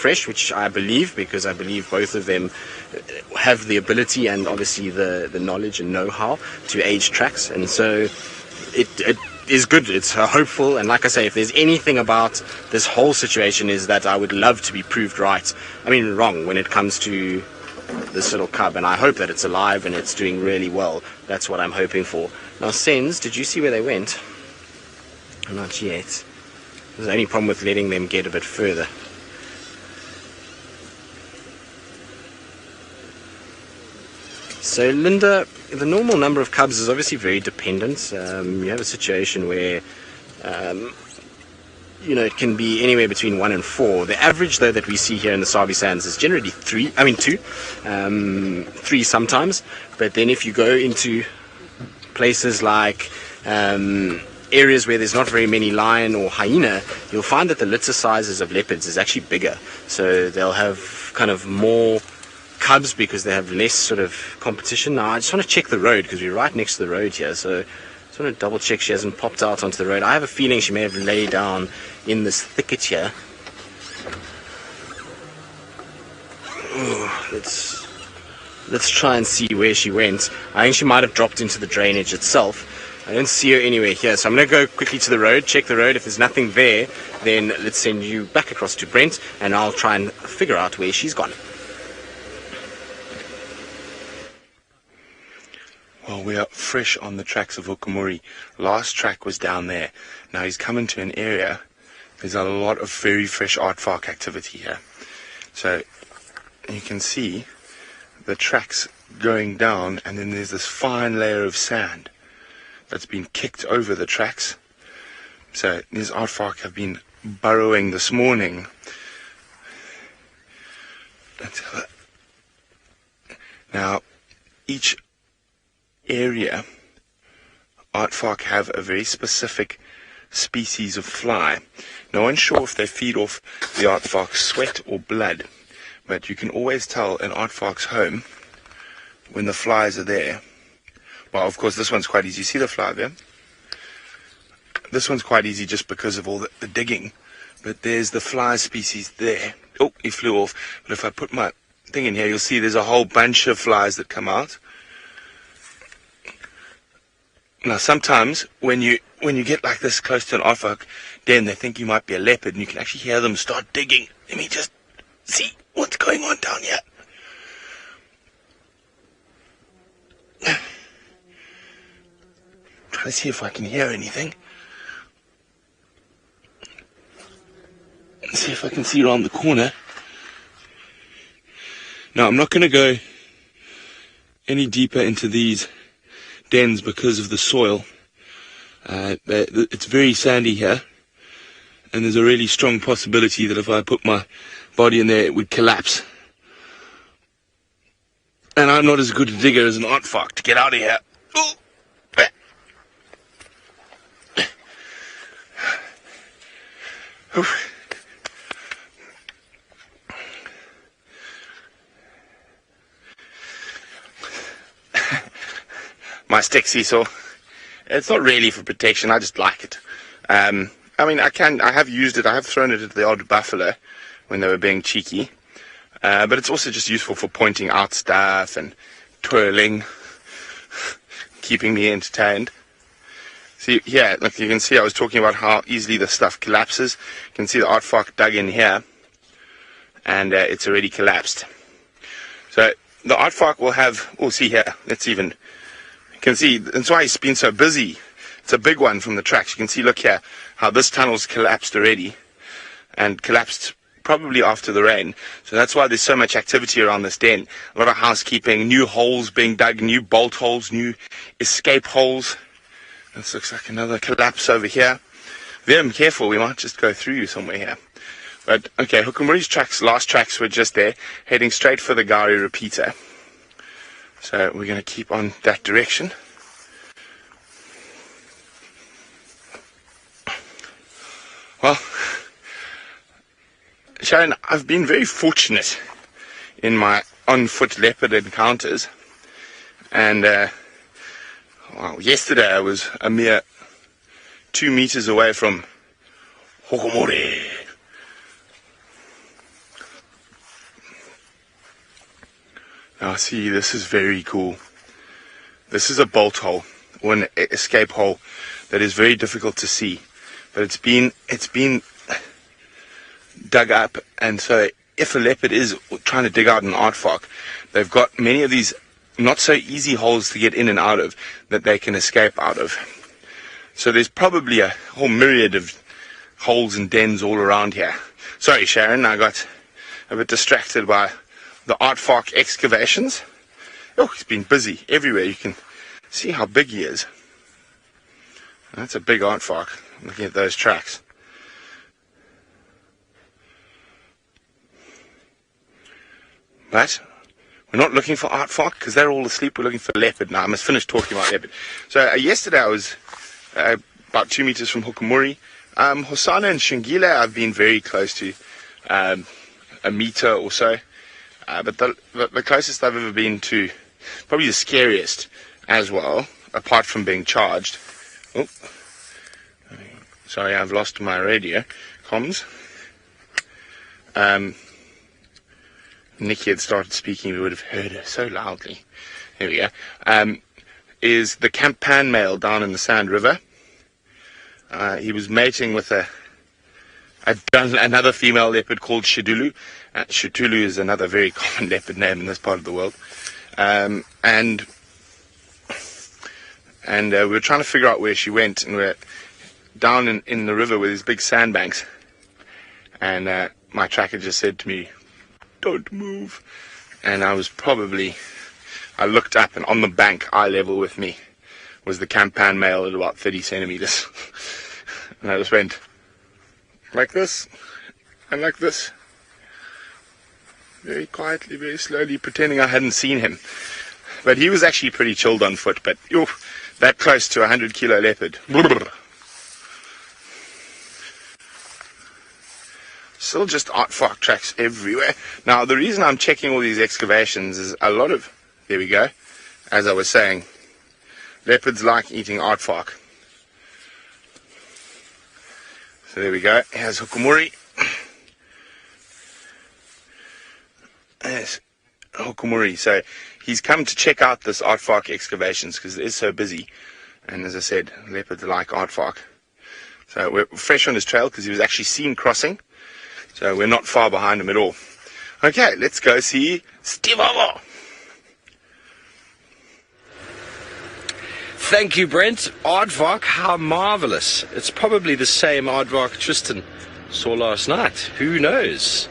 fresh, which I believe, because I believe both of them have the ability and obviously the knowledge and know-how to age tracks. And so it is good. It's hopeful. And like I say, if there's anything about this whole situation, is that I would love to be proved right. I mean, wrong when it comes to this little cub. And I hope that it's alive and it's doing really well. That's what I'm hoping for. Now, Sens, did you see where they went? Not yet. There's the only problem with letting them get a bit further. So, Linda, the normal number of cubs is obviously very dependent. You have a situation where, it can be anywhere between 1 and 4. The average, though, that we see here in the Sabi Sands is generally 2, 3 sometimes. But then if you go into places like areas where there's not very many lion or hyena, you'll find that the litter sizes of leopards is actually bigger. So they'll have kind of more cubs because they have less sort of competition. Now, I just want to check the road because we're right next to the road here. So I just want to double check she hasn't popped out onto the road. I have a feeling she may have laid down in this thicket here. Ooh, let's try and see where she went. I think she might have dropped into the drainage itself. I don't see her anywhere here, so I'm going to go quickly to the road, check the road. If there's nothing there, then let's send you back across to Brent, and I'll try and figure out where she's gone. Well, we are fresh on the tracks of Hukumuri. Last track was down there. Now he's come into an area. There's a lot of very fresh aardvark activity here. So you can see the tracks going down, and then there's this fine layer of sand that's been kicked over the tracks. So these aardvark have been burrowing this morning. Now, each area, aardvark have a very specific species of fly. No one's sure if they feed off the aardvark's sweat or blood, but you can always tell an aardvark's home when the flies are there. Well, of course, this one's quite easy. You see the fly there? This one's quite easy just because of all the digging. But there's the fly species there. Oh, he flew off. But if I put my thing in here, you'll see there's a whole bunch of flies that come out. Now, sometimes when you get like this close to an aardvark den, they think you might be a leopard, and you can actually hear them start digging. Let me just see what's going on down here. Try to see if I can hear anything. See if I can see around the corner. Now, I'm not going to go any deeper into these dens because of the soil. It's very sandy here, and there's a really strong possibility that if I put my body in there, it would collapse. And I'm not as good a digger as an aardvark to get out of here. Ooh. My stick seesaw. It's not really for protection, I just like it. I mean, I have used it, I have thrown it at the odd buffalo when they were being cheeky. But it's also just useful for pointing out stuff and twirling, keeping me entertained. See, here, like you can see, I was talking about how easily the stuff collapses. You can see the aardvark dug in here, and it's already collapsed. So the aardvark will have, we'll see here, you can see, that's why he's been so busy. It's a big one from the tracks. You can see, look here, how this tunnel's collapsed already, and collapsed probably after the rain. So that's why there's so much activity around this den. A lot of housekeeping, new holes being dug, new bolt holes, new escape holes. This looks like another collapse over here. Very careful, we might just go through you somewhere here. But, okay, Hukumuri's last tracks were just there, heading straight for the Gari repeater. So we're going to keep on that direction. Well, Sharon, I've been very fortunate in my on-foot leopard encounters. And, yesterday I was a mere 2 meters away from Hukumuri. Now see, this is very cool. This is a bolt hole, or an escape hole, that is very difficult to see. But it's been dug up, and so if a leopard is trying to dig out an aardvark, they've got many of these not so easy holes to get in and out of that they can escape out of. So there's probably a whole myriad of holes and dens all around here. Sorry, Sharon, I got a bit distracted by the aardvark excavations. Oh, he's been busy everywhere. You can see how big he is. That's a big aardvark, looking at those tracks. But we're not looking for aardvark because they're all asleep. We're looking for leopard now. I must finish talking about leopard. So yesterday I was about 2 meters from Hukumuri. Hosana and Shingile I've been very close to, a meter or so. But the closest I've ever been to, probably the scariest as well, apart from being charged. Oh, sorry, I've lost my radio comms. Nikki had started speaking, we would have heard her so loudly. There we go. Is the Campan male down in the Sand River. He was mating with another female leopard called Shidulu. Shitulu is another very common leopard name in this part of the world. And we were trying to figure out where she went, and we're down in the river with these big sandbanks. And my tracker just said to me, "Don't move." And I looked up, and on the bank, eye level with me, was the Campan male at about 30 centimeters. And I just went like this, and like this. Very quietly, very slowly, pretending I hadn't seen him. But he was actually pretty chilled on foot, but that close to a 100-kilo leopard. Still just aardvark tracks everywhere. Now, the reason I'm checking all these excavations is there we go, as I was saying, leopards like eating aardvark. So there we go, here's Hukumuri. Yes, Hukumuri. So he's come to check out this aardvark excavations because it is so busy. And as I said, leopards like aardvark. So we're fresh on his trail because he was actually seen crossing. So we're not far behind him at all. Okay, let's go see Steve. Thank you, Brent. Aardvark, how marvelous. It's probably the same aardvark Tristan saw last night. Who knows?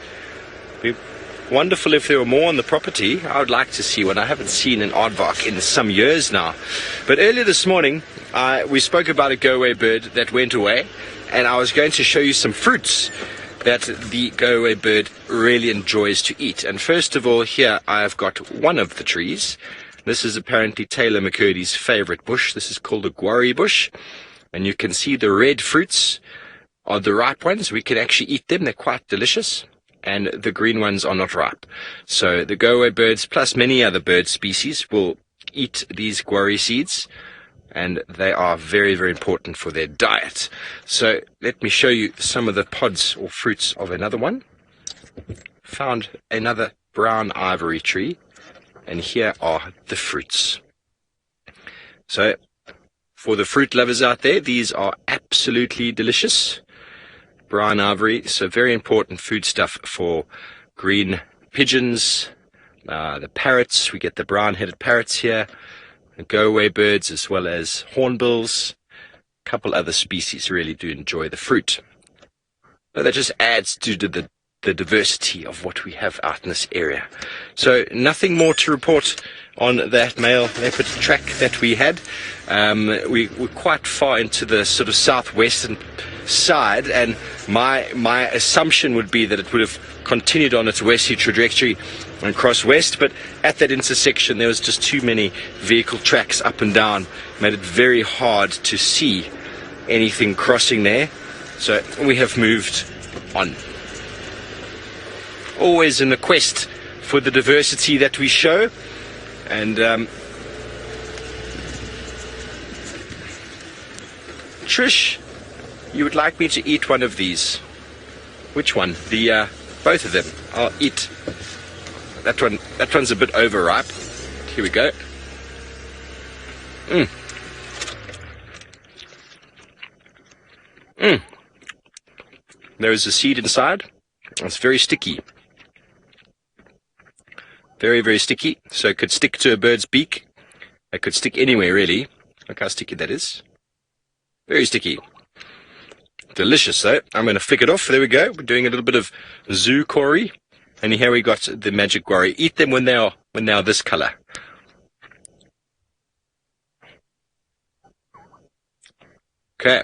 It'd be wonderful if there were more on the property. I would like to see one. I haven't seen an aardvark in some years now. But earlier this morning, we spoke about a go-away bird that went away, and I was going to show you some fruits that the go-away bird really enjoys to eat. And first of all, here I've got one of the trees. This is apparently Taylor McCurdy's favorite bush. This is called a guarri bush. And you can see the red fruits are the ripe ones. We can actually eat them. They're quite delicious. And the green ones are not ripe. So the go-away birds, plus many other bird species, will eat these guarri seeds. And they are very, very important for their diet. So let me show you some of the pods or fruits of another one. Found another brown ivory tree. And here are the fruits. So, for the fruit lovers out there, these are absolutely delicious. Brown ivory, so very important foodstuff for green pigeons, the parrots. We get the brown-headed parrots here, the go-away birds, as well as hornbills. A couple other species really do enjoy the fruit. But that just adds to the diversity of what we have out in this area. So nothing more to report on that male leopard track that we had. We're quite far into the sort of southwestern side, and my assumption would be that it would have continued on its westerly trajectory and crossed west, but at that intersection there was just too many vehicle tracks up and down. Made it very hard to see anything crossing there, so we have moved on. Always in the quest for the diversity that we show. And Trish, you would like me to eat one of these. Which one? Both of them. I'll eat That one's a bit overripe. Here we go. There is a seed inside. It's very sticky. Very, very sticky. So it could stick to a bird's beak. It could stick anywhere, really. Look how sticky that is. Very sticky. Delicious, though. I'm going to flick it off. There we go. We're doing a little bit of zoo curry. And here we got the magic guarri. Eat them when they are this colour. Okay,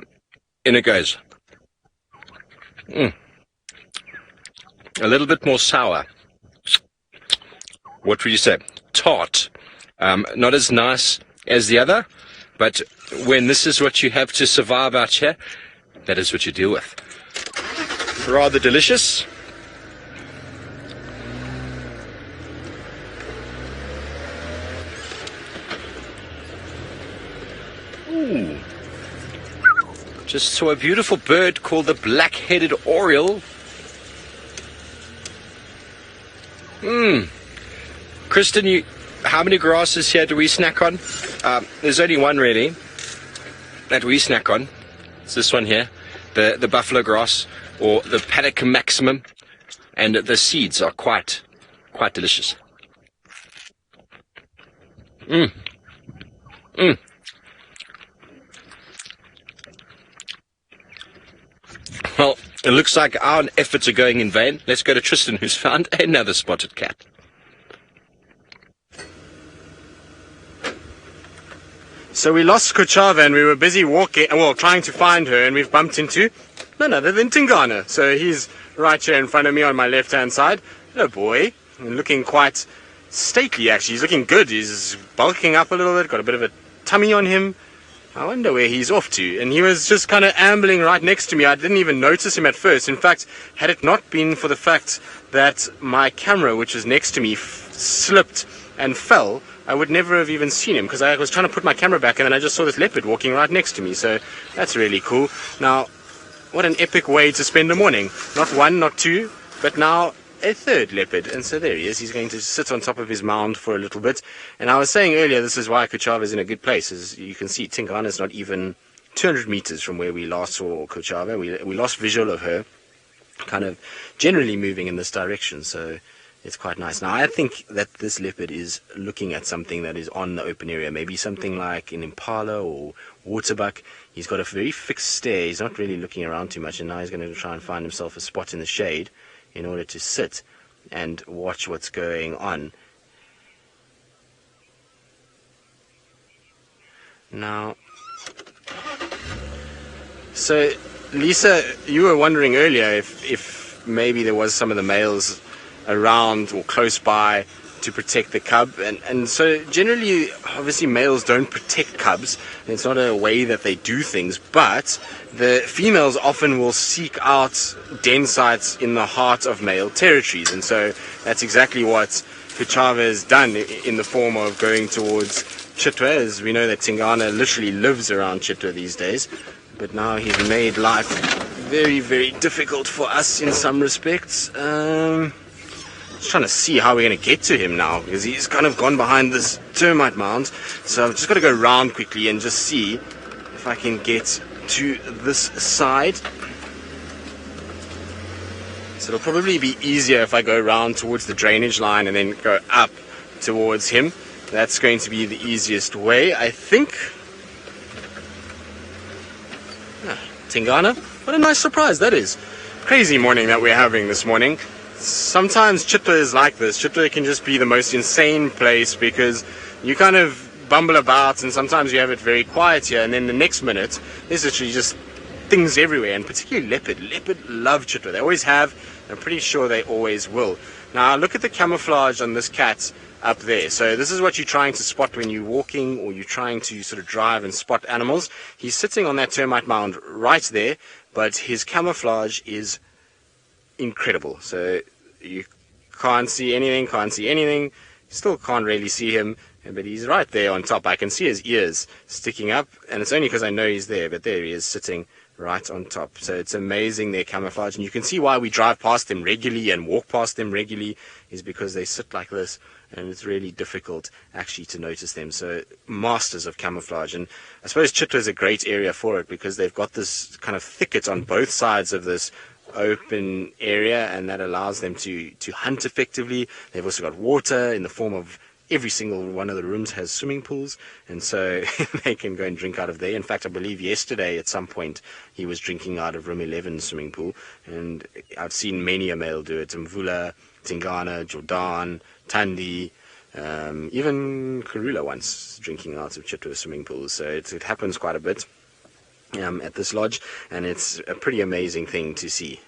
in it goes. A little bit more sour. What would you say? Tart. Not as nice as the other, but when this is what you have to survive out here, that is what you deal with. Rather delicious. Ooh. Just saw a beautiful bird called the black-headed oriole. Kristen, how many grasses here do we snack on? There's only one really that we snack on. It's this one here, the buffalo grass or the paddock maximum, and the seeds are quite delicious. Well, it looks like our efforts are going in vain. Let's go to Tristan, who's found another spotted cat. So we lost Kuchava and we were busy walking, well, trying to find her, and we've bumped into none other than Tingana. So he's right here in front of me on my left-hand side. Hello, boy. And looking quite stately, actually. He's looking good. He's bulking up a little bit, got a bit of a tummy on him. I wonder where he's off to. And he was just kind of ambling right next to me. I didn't even notice him at first. In fact, had it not been for the fact that my camera, which is next to me, slipped and fell, I would never have even seen him, because I was trying to put my camera back and then I just saw this leopard walking right next to me. So that's really cool. Now, what an epic way to spend a morning. Not one, not two, but now a third leopard. And so there he is. He's going to sit on top of his mound for a little bit. And I was saying earlier, this is why Kuchava is in a good place. As you can see, Tingana is not even 200 meters from where we last saw Kuchava. We lost visual of her kind of generally moving in this direction. So it's quite nice. Now, I think that this leopard is looking at something that is on the open area, maybe something like an impala or waterbuck. He's got a very fixed stare. He's not really looking around too much, and now he's going to try and find himself a spot in the shade in order to sit and watch what's going on. Now, so Lisa, you were wondering earlier if maybe there was some of the males around or close by to protect the cub, and so generally, obviously, males don't protect cubs. It's not a way that they do things, but the females often will seek out den sites in the heart of male territories, and so that's exactly what Kuchava has done in the form of going towards Chitwa, as we know that Tingana literally lives around Chitwa these days, but now he's made life very, very difficult for us in some respects. Just trying to see how we're going to get to him now, because he's kind of gone behind this termite mound. So I've just got to go round quickly and just see if I can get to this side. So it'll probably be easier if I go round towards the drainage line and then go up towards him. That's going to be the easiest way, I think. Tingana, what a nice surprise that is. Crazy morning that we're having this morning. Sometimes Chitwa is like this. Chitwa can just be the most insane place, because you kind of bumble about and sometimes you have it very quiet here, and then the next minute there's literally just things everywhere, and particularly leopard. Leopard love Chitwa. They always have. I'm pretty sure they always will. Now look at the camouflage on this cat up there. So this is what you're trying to spot when you're walking, or you're trying to sort of drive and spot animals. He's sitting on that termite mound right there, but his camouflage is incredible. So you can't see anything, still can't really see him, but he's right there on top. I can see his ears sticking up, and it's only because I know he's there, but there he is sitting right on top. So it's amazing their camouflage, and you can see why we drive past them regularly and walk past them regularly is because they sit like this, and it's really difficult actually to notice them. So masters of camouflage, and I suppose Chitwa is a great area for it because they've got this kind of thicket on both sides of this open area, and that allows them to hunt effectively. They've also got water in the form of every single one of the rooms has swimming pools, and so they can go and drink out of there. In fact, I believe yesterday at some point he was drinking out of room 11 swimming pool, and I've seen many a male do it. Mvula, Tingana, Jordan, Tandi, even Karula once drinking out of Chitwa swimming pools. So it happens quite a bit at this lodge, and it's a pretty amazing thing to see.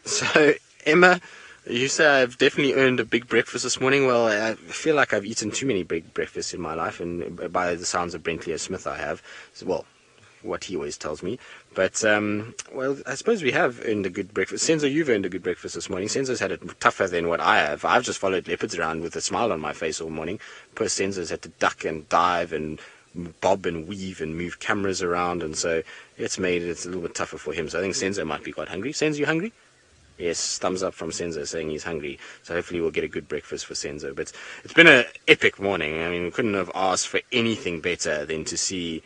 So Emma, you say I've definitely earned a big breakfast this morning. Well, I feel like I've eaten too many big breakfasts in my life, and by the sounds of Brent Leo Smith I have. Well, what he always tells me. But, well, I suppose we have earned a good breakfast. Senzo, you've earned a good breakfast this morning. Senzo's had it tougher than what I have. I've just followed leopards around with a smile on my face all morning. Poor Senzo's had to duck and dive and bob and weave and move cameras around, and so it's made it a little bit tougher for him. So I think Senzo might be quite hungry. Senzo, you hungry? Yes, thumbs up from Senzo saying he's hungry. So hopefully we'll get a good breakfast for Senzo. But it's been an epic morning. I mean, we couldn't have asked for anything better than to see,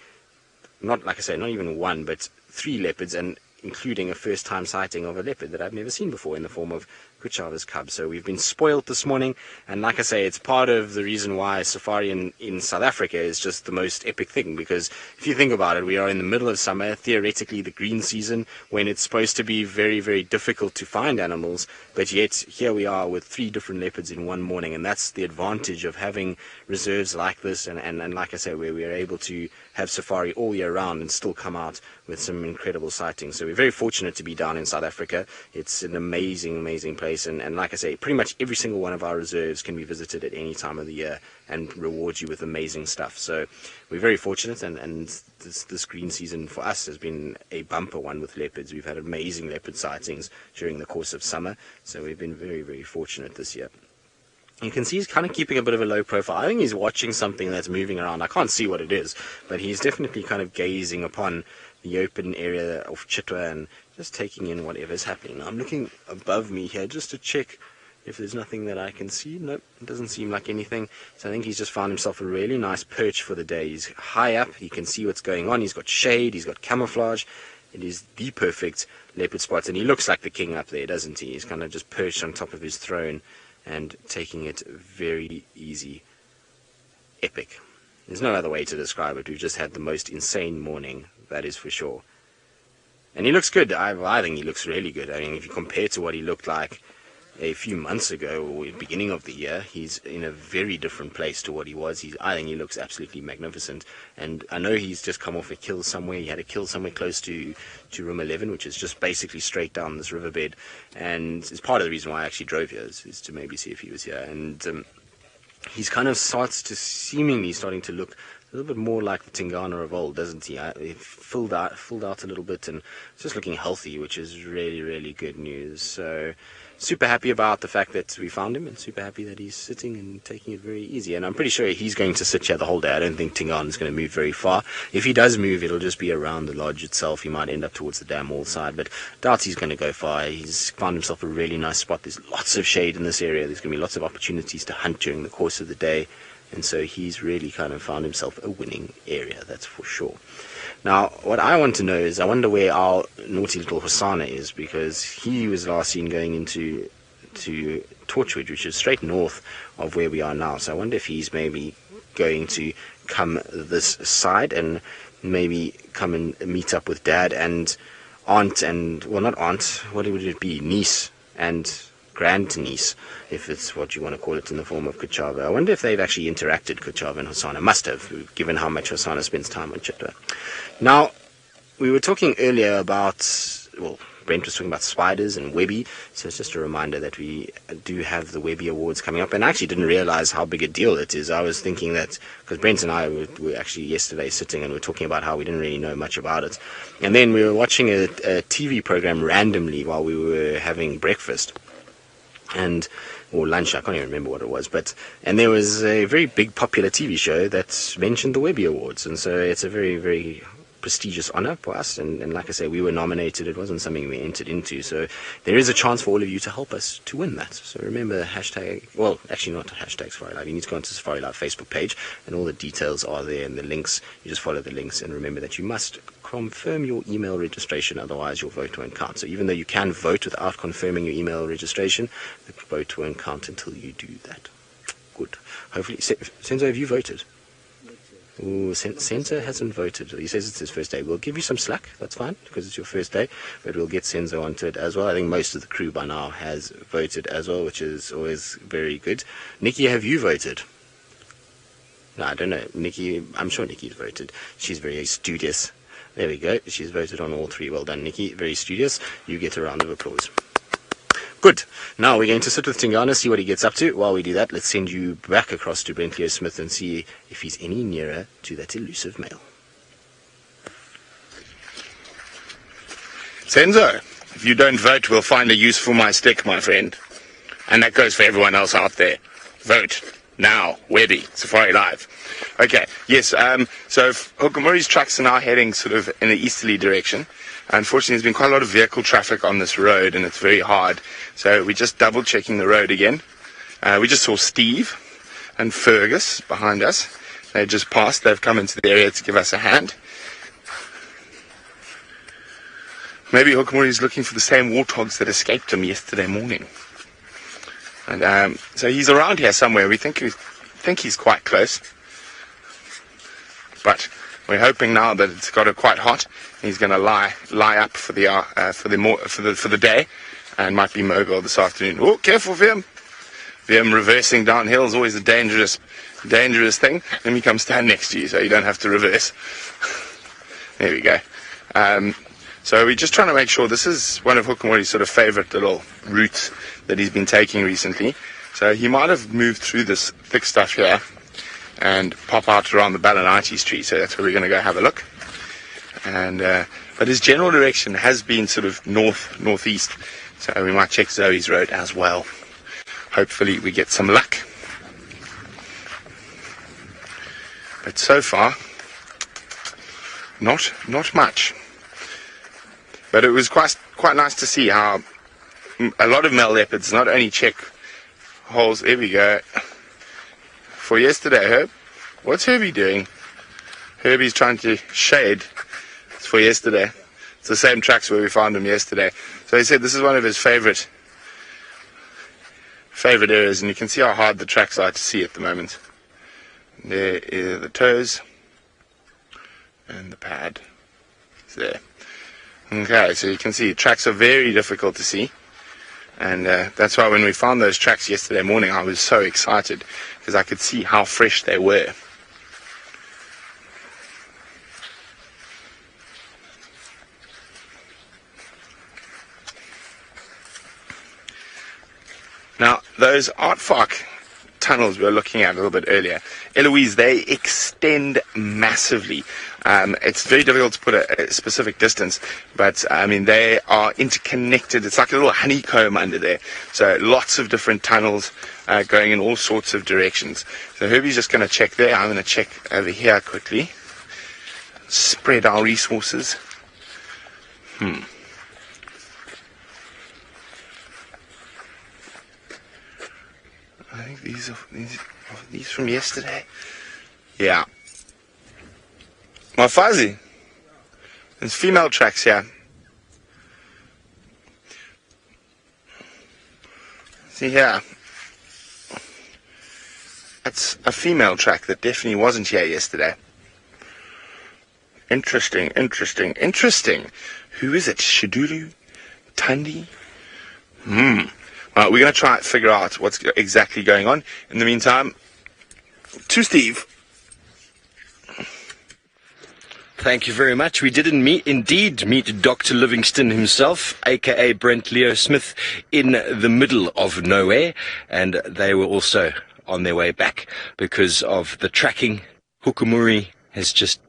not like I say, not even one, but 3 leopards, and including a first-time sighting of a leopard that I've never seen before in the form of Kuchava's cub. So we've been spoilt this morning, and like I say, it's part of the reason why safari in South Africa is just the most epic thing, because if you think about it, we are in the middle of summer, theoretically the green season, when it's supposed to be very, very difficult to find animals, but yet here we are with 3 different leopards in one morning, and that's the advantage of having reserves like this, and like I say, where we are able to have safari all year round and still come out with some incredible sightings. So we're very fortunate to be down in South Africa. It's an amazing, amazing place, and like I say, pretty much every single one of our reserves can be visited at any time of the year and reward you with amazing stuff. So we're very fortunate, and this green season for us has been a bumper one with leopards. We've had amazing leopard sightings during the course of summer, so we've been very, very fortunate this year. You can see he's kind of keeping a bit of a low profile. I think he's watching something that's moving around. I can't see what it is, but he's definitely kind of gazing upon the open area of Chitwa and just taking in whatever's happening. Now, I'm looking above me here just to check if there's nothing that I can see. Nope, it doesn't seem like anything. So I think he's just found himself a really nice perch for the day. He's high up. He can see what's going on. He's got shade. He's got camouflage. It is the perfect leopard spot. And he looks like the king up there, doesn't he? He's kind of just perched on top of his throne and taking it very easy. Epic. There's no other way to describe it. We've just had the most insane morning, that is for sure. And he looks good. I think he looks really good. I mean, if you compare to what he looked like a few months ago or at the beginning of the year, he's in a very different place to what he was. I think he looks absolutely magnificent. And I know he's just come off a kill somewhere. He had a kill somewhere close to room 11, which is just basically straight down this riverbed. And it's part of the reason why I actually drove here, is to maybe see if he was here. And he's kind of seemingly starting to look a little bit more like the Tingana of old, doesn't he? He filled out a little bit, and it's just looking healthy, which is really, really good news. So super happy about the fact that we found him, and super happy that he's sitting and taking it very easy. And I'm pretty sure he's going to sit here the whole day. I don't think Tingana is going to move very far. If he does move, it'll just be around the lodge itself. He might end up towards the dam wall side, but doubt he's going to go far. He's found himself a really nice spot. There's lots of shade in this area. There's going to be lots of opportunities to hunt during the course of the day. And so he's really kind of found himself a winning area, that's for sure. Now, what I want to know is, I wonder where our naughty little Hosanna is, because he was last seen going into Torchwood, which is straight north of where we are now. So I wonder if he's maybe going to come this side and maybe come and meet up with Dad and Aunt and, well, not Aunt, what would it be, niece and grand-niece, if it's what you want to call it, in the form of Kuchava. I wonder if they've actually interacted, Kuchava and Hosanna. Must have, given how much Hosanna spends time on Chitwa. Now, we were talking earlier about, well, Brent was talking about spiders and Webby, so it's just a reminder that we do have the Webby Awards coming up, and I actually didn't realize how big a deal it is. I was thinking that, because Brent and I were actually yesterday sitting and we were talking about how we didn't really know much about it, and then we were watching a TV program randomly while we were having breakfast. or lunch, I can't even remember what it was, and there was a very big popular TV show that mentioned the Webby Awards, and so it's a very, very prestigious honor for us, and like I say, we were nominated. It wasn't something we entered into, so there is a chance for all of you to help us to win that. So remember, hashtag, well, actually not hashtag Safari Live, you need to go onto the Safari Live Facebook page, and all the details are there, and the links, you just follow the links, and remember that you must confirm your email registration, otherwise your vote won't count. So even though you can vote without confirming your email registration, the vote won't count until you do that. Good. Hopefully, Senzo, have you voted? Ooh, Senzo hasn't voted. He says it's his first day. We'll give you some slack, that's fine, because it's your first day, but we'll get Senzo onto it as well. I think most of the crew by now has voted as well, which is always very good. Nikki, have you voted? No, I don't know. Nikki, I'm sure Nikki's voted. She's very studious. There we go. She's voted on all three. Well done, Nikki. Very studious. You get a round of applause. Good. Now we're going to sit with Tingana, see what he gets up to. While we do that, let's send you back across to Brent Leo Smith and see if he's any nearer to that elusive male. Senzo, if you don't vote, we'll find a use for my stick, my friend. And that goes for everyone else out there. Vote. Now. Webby. Safari Live. Okay. Yes, so Hukamuri's tracks are now heading sort of in the easterly direction. Unfortunately, there's been quite a lot of vehicle traffic on this road, and it's very hard. So we're just double-checking the road again. We just saw Steve and Fergus behind us. They just passed. They've come into the area to give us a hand. Maybe Hukamuri's looking for the same warthogs that escaped him yesterday morning. And so he's around here somewhere. We think he's quite close. But we're hoping now that it's got it quite hot. He's going to lie up for the day, and might be mobile this afternoon. Oh, careful, Vim! Vim reversing downhill is always a dangerous thing. Let me come stand next to you so you don't have to reverse. There we go. So we're just trying to make sure. This is one of Hukamuri's sort of favourite little routes that he's been taking recently. So he might have moved through this thick stuff here and pop out around the Balanites tree. So that's where we're going to go have a look. And but his general direction has been sort of northeast. So we might check Zoe's road as well. Hopefully we get some luck. But so far, not much. But it was quite nice to see how a lot of male leopards not only check holes. There we go. For yesterday, Herb. What's Herbie doing? Herbie's trying to shade. It's for yesterday. It's the same tracks where we found him yesterday. So he said this is one of his favorite areas, and you can see how hard the tracks are to see at the moment. There are the toes and the pad. It's there. Okay, so you can see tracks are very difficult to see, and that's why when we found those tracks yesterday morning I was so excited, because I could see how fresh they were. Now, those Aardvark tunnels we were looking at a little bit earlier, Eloise, they extend massively. It's very difficult to put a specific distance, but I mean, they are interconnected. It's like a little honeycomb under there. So lots of different tunnels going in all sorts of directions. So Herbie's just going to check there. I'm going to check over here quickly. Spread our resources. I think these are these from yesterday. Yeah. My fuzzy. There's female tracks here. See here. That's a female track that definitely wasn't here yesterday. Interesting. Who is it? Shidulu? Tundi? We're going to try and figure out what's exactly going on. In the meantime, to Steve. Thank you very much. We did indeed meet Dr. Livingston himself, aka Brent Leo Smith, in the middle of nowhere, and they were also on their way back because of the tracking. Hukamuri has just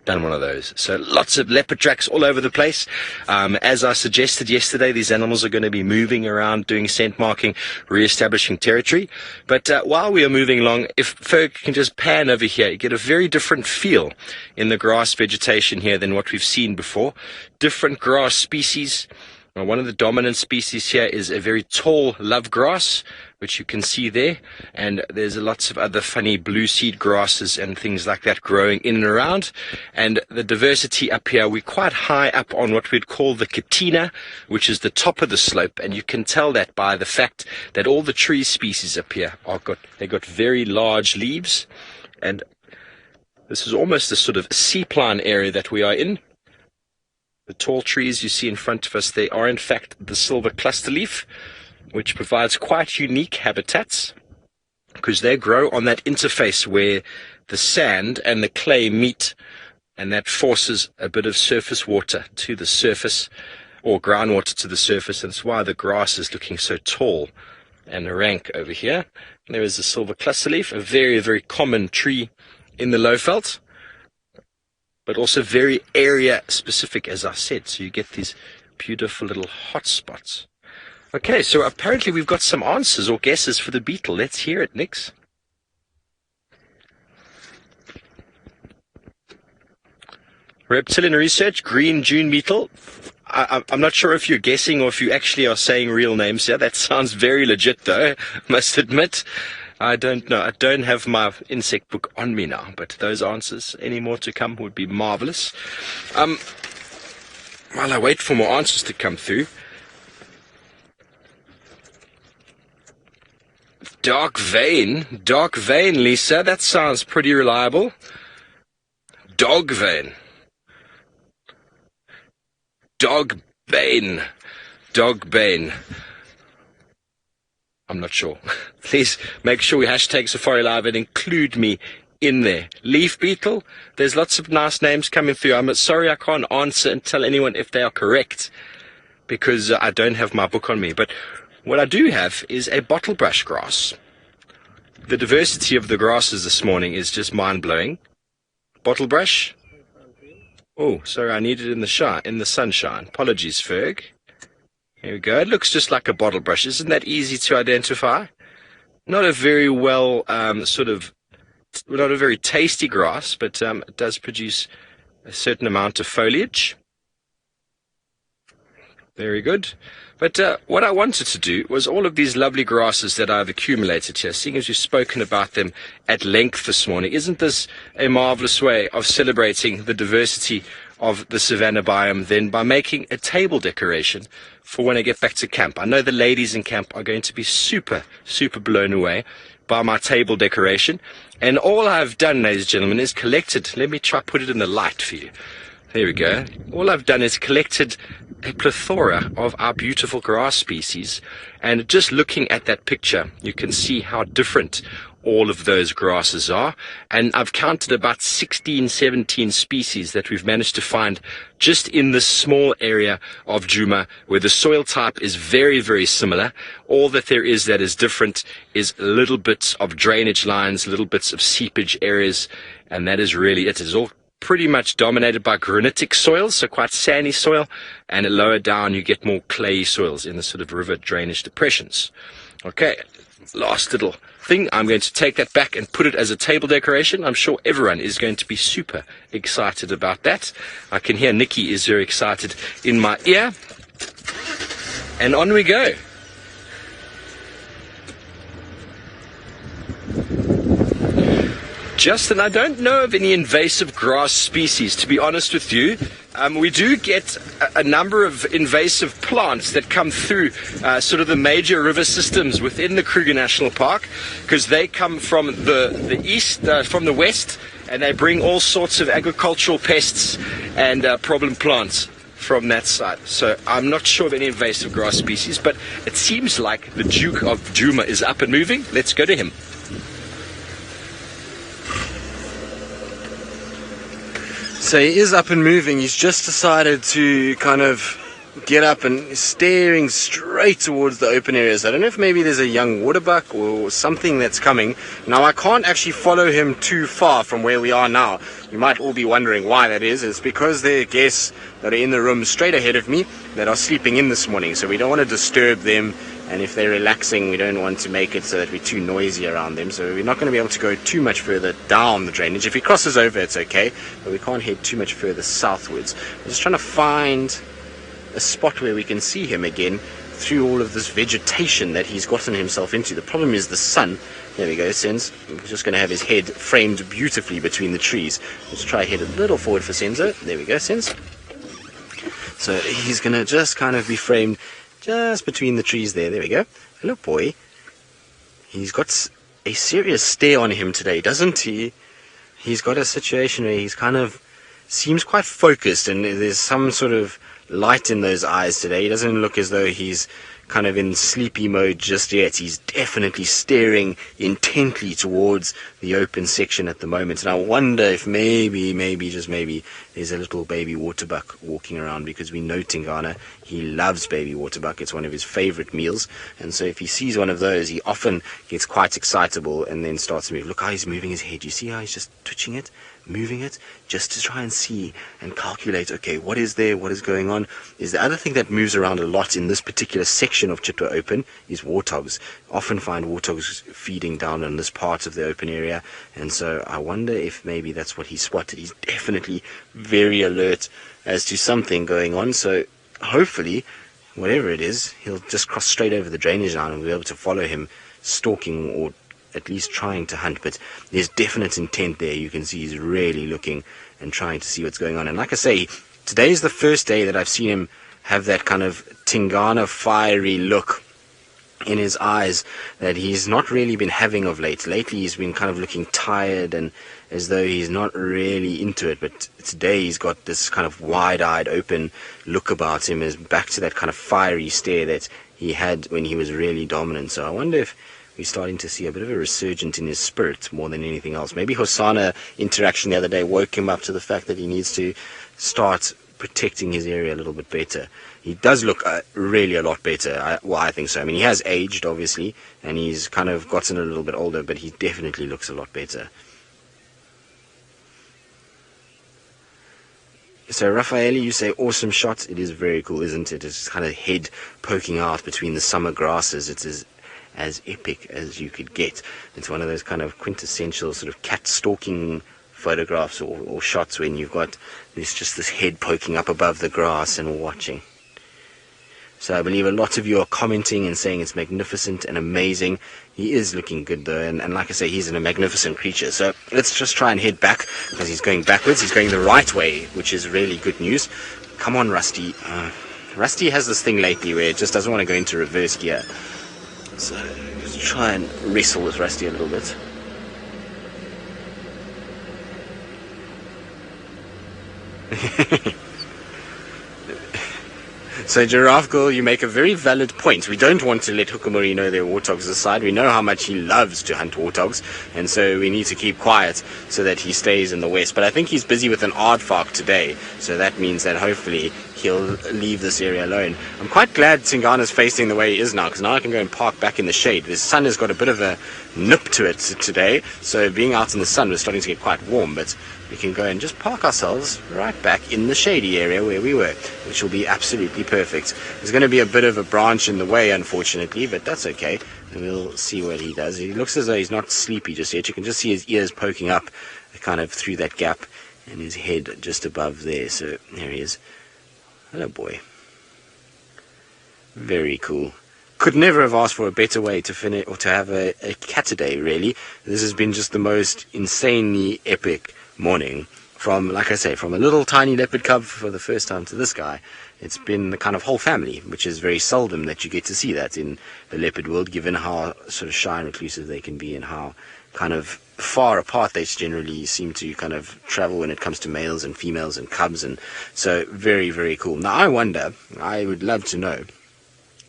done one of those. So lots of leopard tracks all over the place. As I suggested yesterday, these animals are going to be moving around, doing scent marking, re-establishing territory. But while we are moving along, if Ferg can just pan over here, you get a very different feel in the grass vegetation here than what we've seen before. Different grass species. One of the dominant species here is a very tall love grass, which you can see there, and there's lots of other funny blue seed grasses and things like that growing in and around. And the diversity up here, we're quite high up on what we'd call the Katina, which is the top of the slope, and you can tell that by the fact that all the tree species up here they got very large leaves, and this is almost a sort of seapline area that we are in. The tall trees you see in front of us, they are in fact the silver cluster leaf, which provides quite unique habitats because they grow on that interface where the sand and the clay meet, and that forces a bit of surface water to the surface, or groundwater to the surface, and that's why the grass is looking so tall and rank over here. And there is the silver cluster leaf, a very, very common tree in the lowveld, but also very area specific, as I said, so you get these beautiful little hot spots. Okay, so apparently we've got some answers or guesses for the beetle. Let's hear it, Nix. Reptilian research, green June beetle. I'm not sure if you're guessing or if you actually are saying real names here. That sounds very legit, though, must admit. I don't know. I don't have my insect book on me now, but those answers, any more to come, would be marvelous. While I wait for more answers to come through, dark vein, Lisa, that sounds pretty reliable. Dog vein. Dog bane. I'm not sure. Please make sure we hashtag Safari Live and include me in there. Leaf beetle, there's lots of nice names coming through. I'm sorry I can't answer and tell anyone if they are correct because I don't have my book on me. But what I do have is a bottle brush grass. The diversity of the grasses this morning is just mind-blowing. Bottle brush. Oh, sorry, I need it in the sunshine. Apologies, Ferg. Here we go. It looks just like a bottle brush. Isn't that easy to identify? Not a very not a very tasty grass, but it does produce a certain amount of foliage. Very good. But what I wanted to do was all of these lovely grasses that I've accumulated here, seeing as you've spoken about them at length this morning, isn't this a marvelous way of celebrating the diversity of the savanna biome then by making a table decoration for when I get back to camp? I know the ladies in camp are going to be super, super blown away by my table decoration. And all I've done, ladies and gentlemen, is collected. Let me try put it in the light for you. There we go. All I've done is collected a plethora of our beautiful grass species, and just looking at that picture you can see how different all of those grasses are, and I've counted about 16-17 species that we've managed to find just in this small area of Djuma where the soil type is very, very similar. All that there is that is different is little bits of drainage lines, little bits of seepage areas, and that is really it. It's all pretty much dominated by granitic soils, so quite sandy soil, and lower down you get more clayey soils in the sort of river drainage depressions. Okay, last little thing, I'm going to take that back and put it as a table decoration. I'm sure everyone is going to be super excited about that. I can hear Nikki is very excited in my ear. And on we go. Justin, I don't know of any invasive grass species, to be honest with you. We do get a number of invasive plants that come through sort of the major river systems within the Kruger National Park, because they come from the east, from the west, and they bring all sorts of agricultural pests and problem plants from that side. So I'm not sure of any invasive grass species, but it seems like the Duke of Juma is up and moving. Let's go to him. So he is up and moving. He's just decided to kind of get up and staring straight towards the open areas. I don't know if maybe there's a young waterbuck or something that's coming. Now, I can't actually follow him too far from where we are now. You might all be wondering why that is. It's because there are guests that are in the room straight ahead of me that are sleeping in this morning, so we don't want to disturb them. And if they're relaxing, we don't want to make it so that we're too noisy around them. So we're not going to be able to go too much further down the drainage. If he crosses over, it's okay, but we can't head too much further southwards. I'm just trying to find a spot where we can see him again through all of this vegetation that he's gotten himself into. The problem is the sun. There we go, Senz. We're just going to have his head framed beautifully between the trees. Let's try head a little forward for Senzo. There we go, Senz. So he's going to just kind of be framed just between the trees there. There we go. Hello, boy. He's got a serious stare on him today, doesn't he? He's got a situation where he's kind of seems quite focused, and there's some sort of light in those eyes today. He doesn't look as though he's kind of in sleepy mode just yet. He's definitely staring intently towards the open section at the moment. And I wonder if maybe, just maybe, there's a little baby waterbuck walking around, because we know Tingana, he loves baby waterbuck. It's one of his favorite meals. And so if he sees one of those, he often gets quite excitable and then starts to move. Look how he's moving his head. You see how he's just twitching it, moving it, just to try and see and calculate, okay, what is there, what is going on. Is the other thing that moves around a lot in this particular section of Chitwa Open is warthogs. Often find warthogs feeding down on this part of the open area, and so I wonder if maybe that's what he spotted. He's definitely very alert as to something going on, so hopefully, whatever it is, he'll just cross straight over the drainage line and we'll be able to follow him stalking, or at least trying to hunt. But there's definite intent there. You can see he's really looking and trying to see what's going on. And like I say, today is the first day that I've seen him have that kind of Tingana fiery look in his eyes that he's not really been having of late. Lately he's been kind of looking tired and as though he's not really into it, but today he's got this kind of wide-eyed open look about him, is back to that kind of fiery stare that he had when he was really dominant. So I wonder if we're starting to see a bit of a resurgence in his spirit more than anything else. Maybe Hosana interaction the other day woke him up to the fact that he needs to start protecting his area a little bit better. He does look really a lot better. I think so. I mean, he has aged, obviously, and he's kind of gotten a little bit older, but he definitely looks a lot better. So, Raffaele, you say awesome shot. It is very cool, isn't it? It's kind of head poking out between the summer grasses. It is as epic as you could get. It's one of those kind of quintessential sort of cat stalking photographs or shots when you've got this head poking up above the grass and watching. So I believe a lot of you are commenting and saying it's magnificent and amazing. He is looking good though, and like I say, he's a magnificent creature. So let's just try and head back, because he's going backwards. He's going the right way, which is really good news. Come on, Rusty. Rusty has this thing lately where it just doesn't want to go into reverse gear. So let's try and wrestle with Rusty a little bit. So, Giraffe Girl, you make a very valid point. We don't want to let Hukumuri know there are warthogs aside. We know how much he loves to hunt warthogs, and so we need to keep quiet so that he stays in the west. But I think he's busy with an Aardvark today, so that means that hopefully he'll leave this area alone. I'm quite glad Tingana's facing the way he is now, because now I can go and park back in the shade. The sun has got a bit of a nip to it today, so being out in the sun was starting to get quite warm, but we can go and just park ourselves right back in the shady area where we were, which will be absolutely perfect. There's going to be a bit of a branch in the way, unfortunately, but that's okay. And we'll see what he does. He looks as though he's not sleepy just yet. You can just see his ears poking up kind of through that gap and his head just above there. So there he is. Hello, boy. Very cool. Could never have asked for a better way to finish or to have a cat day, really. This has been just the most insanely epic morning. From, like I say, from a little tiny leopard cub for the first time to this guy. It's been the kind of whole family, which is very seldom that you get to see that in the leopard world, given how sort of shy and reclusive they can be and how kind of far apart they generally seem to kind of travel when it comes to males and females and cubs. And so very, very cool. Now I wonder, I would love to know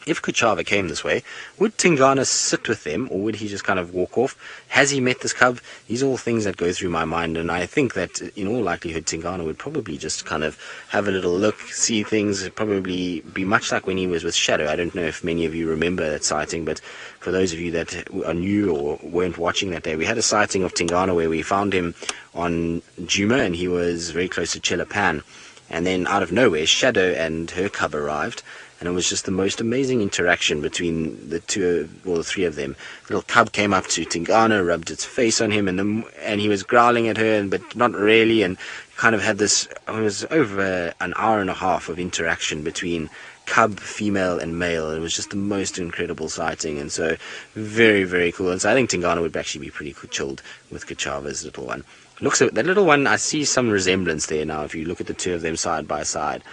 if Kuchava came this way, would Tingana sit with them, or would he just kind of walk off? Has he met this cub? These are all things that go through my mind, and I think that in all likelihood Tingana would probably just kind of have a little look, see things, probably be much like when he was with Shadow. I don't know if many of you remember that sighting, but for those of you that are new or weren't watching that day, we had a sighting of Tingana where we found him on Juma, and he was very close to Chilapan. And then out of nowhere, Shadow and her cub arrived, and it was just the most amazing interaction between the three of them. The little cub came up to Tingana, rubbed its face on him, and he was growling at her, but not really, and kind of had this, it was over an hour and a half of interaction between cub, female and male. It was just the most incredible sighting, and so very, very cool. And so I think Tingana would actually be pretty chilled with Kuchava's little one. Looks at that little one, I see some resemblance there now if you look at the two of them side by side.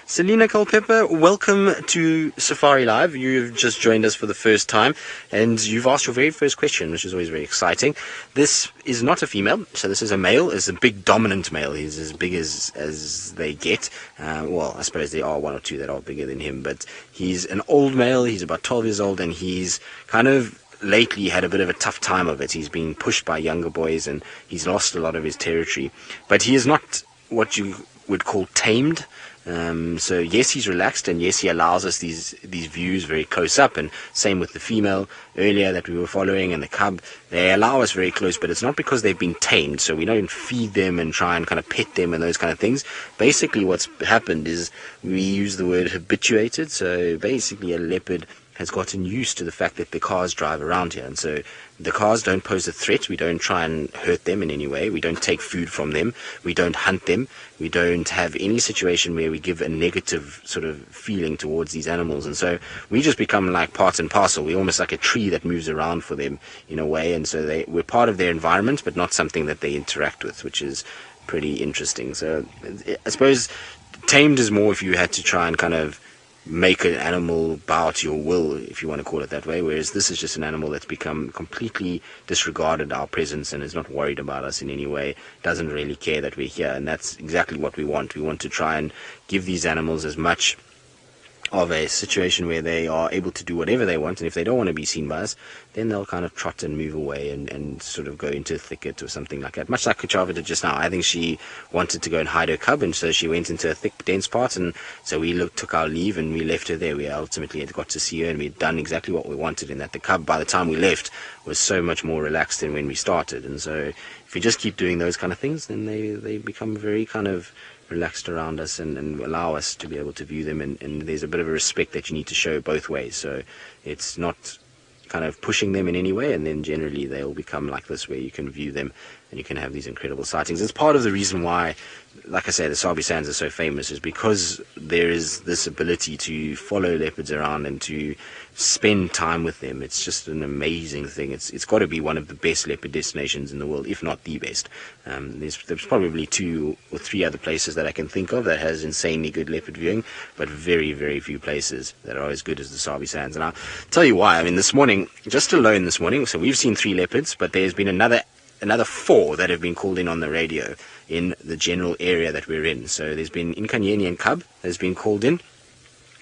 Selena Culpepper, welcome to Safari Live. You've just joined us for the first time, and you've asked your very first question, which is always very exciting. This is not a female, so this is a male. It's a big dominant male. He's as big as they get. Well, I suppose there are one or two that are bigger than him, but he's an old male. He's about 12 years old, and he's kind of lately had a bit of a tough time of it. He's been pushed by younger boys, and he's lost a lot of his territory. But he is not what you would call tamed. So yes, he's relaxed, and yes, he allows us these views very close up, and same with the female earlier that we were following, and the cub. They allow us very close, but it's not because they've been tamed, so we don't feed them and try and kind of pet them and those kind of things. Basically what's happened is we use the word habituated, so basically a leopard has gotten used to the fact that the cars drive around here, and so the cars don't pose a threat. We don't try and hurt them in any way. We don't take food from them. We don't hunt them. We don't have any situation where we give a negative sort of feeling towards these animals, and so we just become like part and parcel. We're almost like a tree that moves around for them in a way, and so we're part of their environment, but not something that they interact with, which is pretty interesting. So I suppose tamed is more if you had to try and kind of make an animal bow to your will, if you want to call it that way, whereas this is just an animal that's become completely disregarded our presence and is not worried about us in any way, doesn't really care that we're here, and that's exactly what we want. We want to try and give these animals as much of a situation where they are able to do whatever they want, and if they don't want to be seen by us, then they'll kind of trot and move away and sort of go into a thicket or something like that, much like Kuchava did just now. I think she wanted to go and hide her cub, and so she went into a thick, dense part, and so we took our leave and we left her there. We ultimately had got to see her, and we'd done exactly what we wanted, in that the cub, by the time we left, was so much more relaxed than when we started. And so if we just keep doing those kind of things, then they become very kind of relaxed around us and allow us to be able to view them, and there's a bit of a respect that you need to show both ways. So it's not kind of pushing them in any way, and then generally they'll become like this where you can view them and you can have these incredible sightings. It's part of the reason why, like I say, the Sabi Sands are so famous, is because there is this ability to follow leopards around and to spend time with them. It's just an amazing thing. It's got to be one of the best leopard destinations in the world, if not the best. There's probably 2 or 3 other places that I can think of that has insanely good leopard viewing, but very, very few places that are as good as the Sabi Sands. And I'll tell you why. I mean, this morning, just alone this morning, so we've seen 3 leopards, but there's been another 4 that have been called in on the radio in the general area that we're in. So there's been Inkanyeni and Cub has been called in,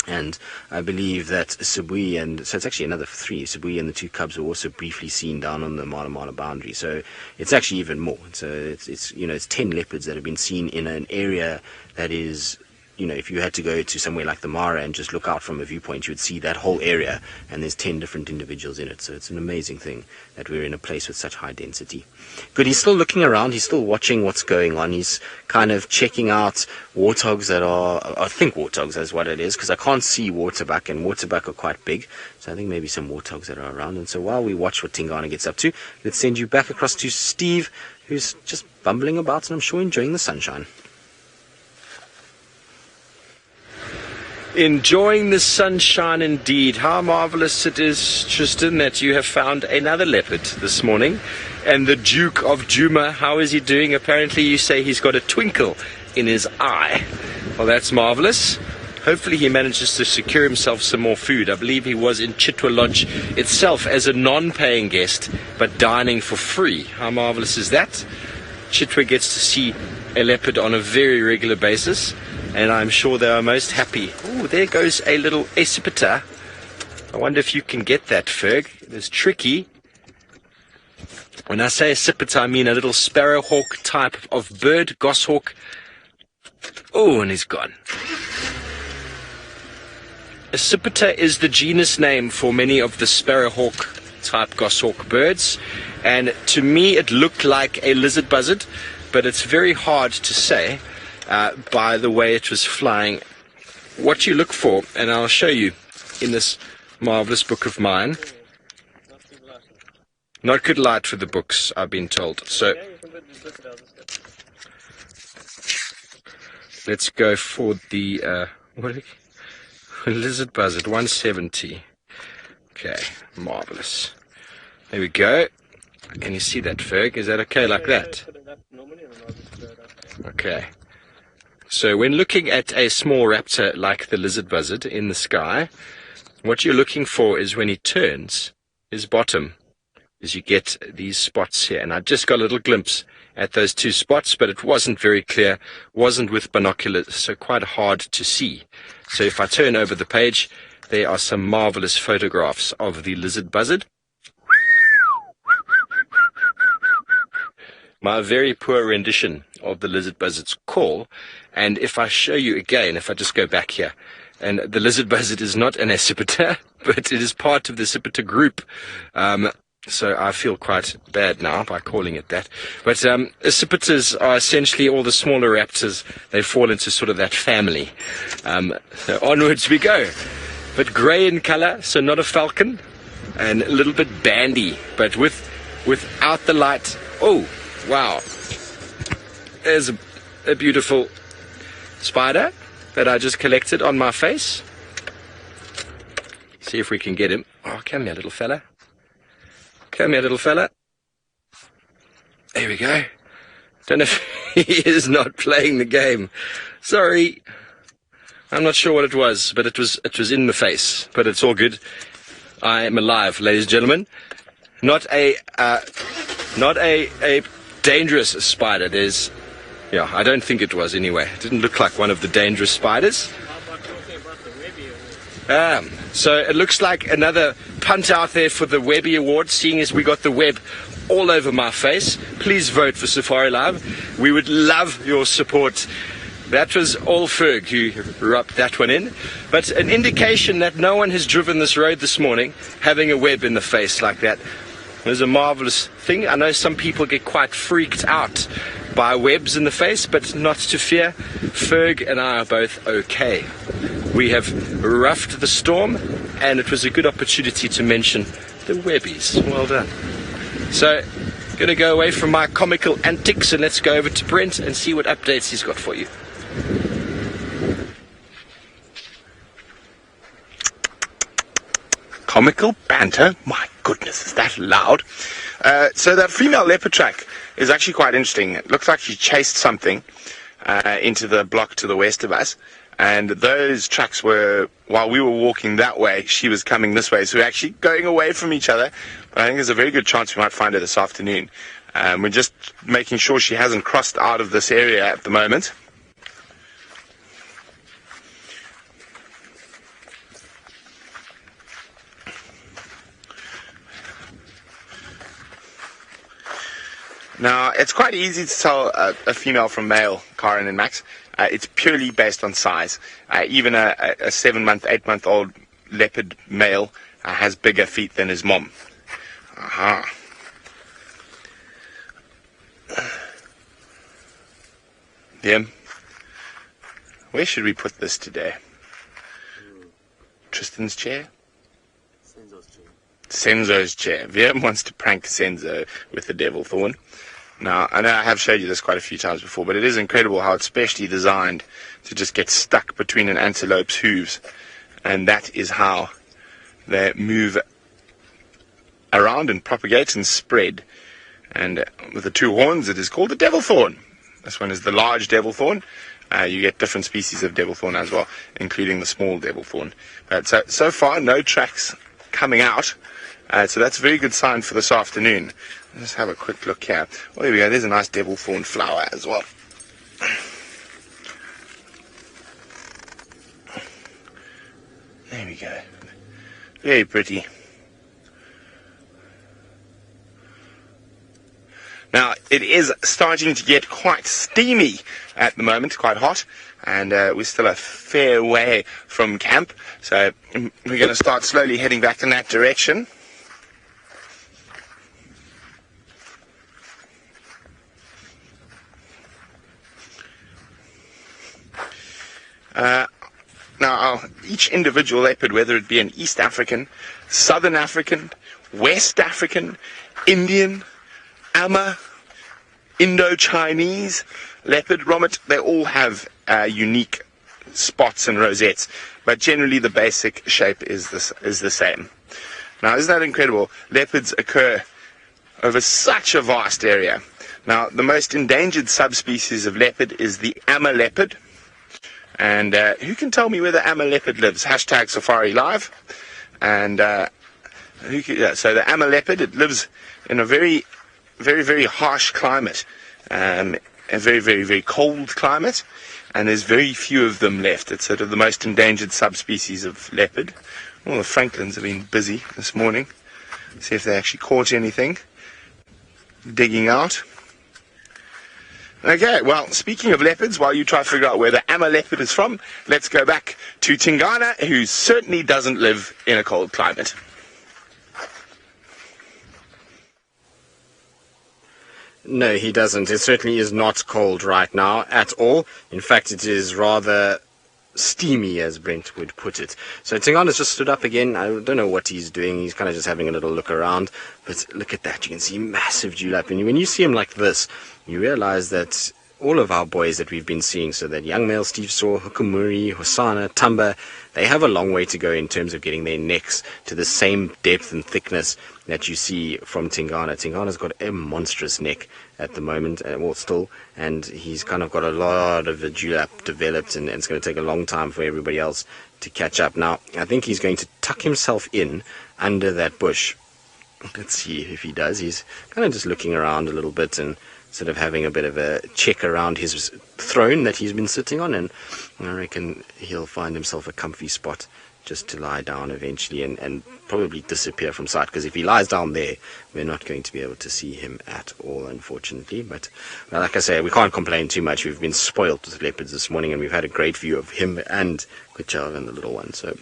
and I believe that Sabi, and so it's actually another 3. Sabi and the 2 cubs were also briefly seen down on the Mala Mala boundary. So it's actually even more. So it's 10 leopards that have been seen in an area that is, if you had to go to somewhere like the Mara and just look out from a viewpoint, you would see that whole area, and there's 10 different individuals in it. So it's an amazing thing that we're in a place with such high density. Good, he's still looking around, he's still watching what's going on. He's kind of checking out warthogs that are, I think warthogs is what it is, because I can't see waterbuck, and waterbuck are quite big. So I think maybe some warthogs that are around. And so while we watch what Tingana gets up to, let's send you back across to Steve, who's just bumbling about and I'm sure enjoying the sunshine. Enjoying the sunshine indeed. How marvelous it is, Tristan, that you have found another leopard this morning. And the Duke of Juma, how is he doing? Apparently you say he's got a twinkle in his eye. Well, that's marvelous. Hopefully he manages to secure himself some more food. I believe he was in Chitwa Lodge itself as a non-paying guest, but dining for free. How marvelous is that? Chitwa gets to see a leopard on a very regular basis, and I'm sure they are most happy. Oh, there goes a little accipiter. I wonder if you can get that, Ferg. It is tricky. When I say accipiter, I mean a little sparrowhawk type of bird, goshawk. Oh, and he's gone. Accipiter is the genus name for many of the sparrowhawk type goshawk birds, and to me it looked like a lizard buzzard, but it's very hard to say by the way it was flying. What you look for, and I'll show you in this marvelous book of mine. Not good light for the books, I've been told. So let's go for the lizard buzzard, 170. Okay, marvelous. There we go. Can you see that, Ferg? Is that okay like that? Okay. So when looking at a small raptor like the lizard buzzard in the sky, what you're looking for is when he turns his bottom, is you get these spots here. And I just got a little glimpse at those two spots, but it wasn't very clear, wasn't with binoculars, so quite hard to see. So if I turn over the page, there are some marvelous photographs of the lizard buzzard. My very poor rendition of the lizard buzzard's call. And if I show you again, if I just go back here, and the lizard buzzard is not an accipiter, but it is part of the accipiter group. So I feel quite bad now by calling it that. But accipiters are essentially all the smaller raptors. They fall into sort of that family. So onwards we go. But grey in colour, so not a falcon, and a little bit bandy, but without the light. Oh, wow. There's a beautiful spider that I just collected on my face. See if we can get him. Oh, come here, little fella. Come here, little fella. There we go. Don't know if he is not playing the game. Sorry. I'm not sure what it was, but it was in the face. But it's all good. I am alive, ladies and gentlemen. Not a dangerous spider. I don't think it was anyway. It didn't look like one of the dangerous spiders. So it looks like another punt out there for the Webby Award, seeing as we got the web all over my face. Please vote for Safari Live. We would love your support. That was all Ferg who rubbed that one in. But an indication that no one has driven this road this morning having a web in the face like that. It was a marvelous thing. I know some people get quite freaked out by webs in the face, but not to fear. Ferg and I are both okay. We have roughed the storm, and it was a good opportunity to mention the webbies. Well done. So, going to go away from my comical antics, and let's go over to Brent and see what updates he's got for you. Comical banter? My goodness, is that loud? So that female leopard track is actually quite interesting. It looks like she chased something into the block to the west of us. And those tracks were, while we were walking that way, she was coming this way. So we're actually going away from each other. But I think there's a very good chance we might find her this afternoon. We're just making sure she hasn't crossed out of this area at the moment. Now, it's quite easy to tell a female from male, Karen and Max. It's purely based on size. Even a 7-month, 8-month-old leopard male has bigger feet than his mom. Aha. Liam, where should we put this today? Tristan's chair? Senzo's chair. Liam wants to prank Senzo with the devil thorn. Now, I know I have showed you this quite a few times before, but it is incredible how it's specially designed to just get stuck between an antelope's hooves. And that is how they move around and propagate and spread. And with the two horns, it is called the devil thorn. This one is the large devil thorn. You get different species of devil thorn as well, including the small devil thorn. But so far, no tracks coming out. So that's a very good sign for this afternoon. Let's have a quick look here. Oh, there we go. There's a nice devil thorn flower as well. There we go. Very pretty. Now, it is starting to get quite steamy at the moment, quite hot, and we're still a fair way from camp, so we're going to start slowly heading back in that direction. Now, each individual leopard, whether it be an East African, Southern African, West African, Indian, Ama, Indo-Chinese leopard, Romet, they all have unique spots and rosettes, but generally the basic shape is the same. Now, isn't that incredible? Leopards occur over such a vast area. Now, the most endangered subspecies of leopard is the Ama leopard. And who can tell me where the Ama leopard lives? Hashtag Safari Live. And so the Ama leopard, it lives in a very, very, very harsh climate, a very, very, very cold climate, and there's very few of them left. It's sort of the most endangered subspecies of leopard. All the francolins have been busy this morning. See if they actually caught anything. Digging out. Okay, well, speaking of leopards, while you try to figure out where the Ama leopard is from, let's go back to Tingana, who certainly doesn't live in a cold climate. No, he doesn't. It certainly is not cold right now at all. In fact, it is rather steamy, as Brent would put it. So Tingana's just stood up again. I don't know what he's doing. He's kind of just having a little look around. But look at that. You can see massive dewlap. And when you see him like this, you realize that all of our boys that we've been seeing, so that young male Steve saw, Hukumuri, Hosana, Tamba, they have a long way to go in terms of getting their necks to the same depth and thickness that you see from Tingana. Tingana's got a monstrous neck at the moment, well, still, and he's kind of got a lot of the dewlap developed, and it's going to take a long time for everybody else to catch up. Now, I think he's going to tuck himself in under that bush. Let's see if he does. He's kind of just looking around a little bit and sort of having a bit of a check around his throne that he's been sitting on, and I reckon he'll find himself a comfy spot just to lie down eventually and probably disappear from sight, because if he lies down there, we're not going to be able to see him at all, unfortunately. But well, like I say, we can't complain too much. We've been spoilt with leopards this morning, and we've had a great view of him and Kwichava and the little one. So